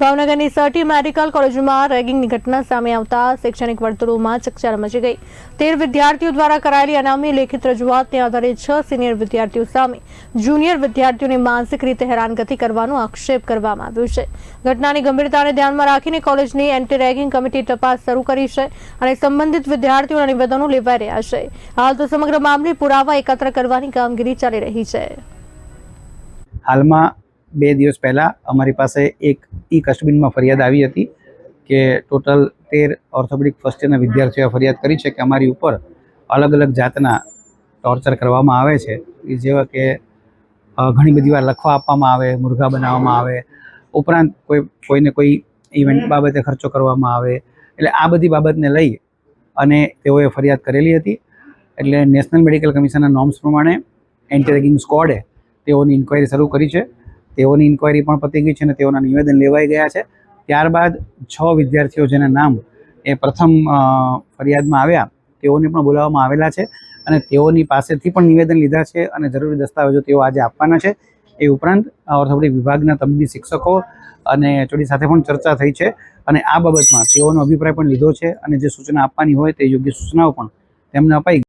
ભાવનગરની સટી મેડિકલ કોલેજમાં રેગિંગની ઘટના સામે આવતા શૈક્ષણિક વર્તુળોમાં ચકચાર મચી ગઈ। 13 વિદ્યાર્થીઓ દ્વારા કરાયેલી અનામી લેખિત રજૂઆતને આધારે 6 સિનિયર વિદ્યાર્થીઓ સામે જુનિયર વિદ્યાર્થીઓને માનસિક રીતે હેરાનગતિ કરવાનો આક્ષેપ કરવામાં આવ્યો છે। ઘટનાની ગંભીરતાને ધ્યાનમાં રાખીને કોલેજની એન્ટી રેગિંગ કમિટી તપાસ શરૂ કરી છે અને સંબંધિત વિદ્યાર્થીઓના નિવેદનો લેવાઈ રહ્યા છે। હાલ તો સમગ્ર મામલે પુરાવા એકત્ર કરવાની કામગીરી ચાલી રહી છે। હાલમાં 2 દિવસ પહેલાં અમારી પાસે એક કસ્ટબીનમાં ફરિયાદ આવી હતી કે ટોટલ 13 ઓર્થોપેડિક ફર્સ્ટ યરના વિદ્યાર્થીઓએ ફરિયાદ કરી છે કે અમારી ઉપર અલગ અલગ જાતના ટોર્ચર કરવામાં આવે છે, જેવા કે ઘણી બધી વાર લખવા આપવામાં આવે, મુર્ગા બનાવવામાં આવે, ઉપરાંત કોઈને કોઈ ઇવેન્ટ બાબતે ખર્ચો કરવામાં આવે। એટલે આ બધી બાબતને લઈ અને તેઓએ ફરિયાદ કરેલી હતી। એટલે નેશનલ મેડિકલ કમિશનના નોર્મ્સ પ્રમાણે એન્ટી રેગિંગ સ્ક્વોડે તેઓની ઇન્ક્વાયરી શરૂ કરી છે। તેઓની ઇન્ક્વાયરી પણ પતી ગઈ છે અને તેઓના નિવેદન લેવાઈ ગયા છે। ત્યારબાદ 6 વિદ્યાર્થીઓ જેના નામ એ પ્રથમ ફરિયાદમાં આવ્યા તેઓને પણ બોલાવવામાં આવેલા છે અને તેઓની પાસેથી પણ નિવેદન લીધા છે અને જરૂરી દસ્તાવેજો તેઓ આજે આપવાના છે। એ ઉપરાંત ઓર્થોપેડિક વિભાગના તબીબી શિક્ષકો અને HOD સાથે પણ ચર્ચા થઈ છે અને આ બાબતમાં તેઓનો અભિપ્રાય પણ લીધો છે અને જે સૂચના આપવાની હોય તે યોગ્ય સૂચનાઓ પણ તેમને અપાઈ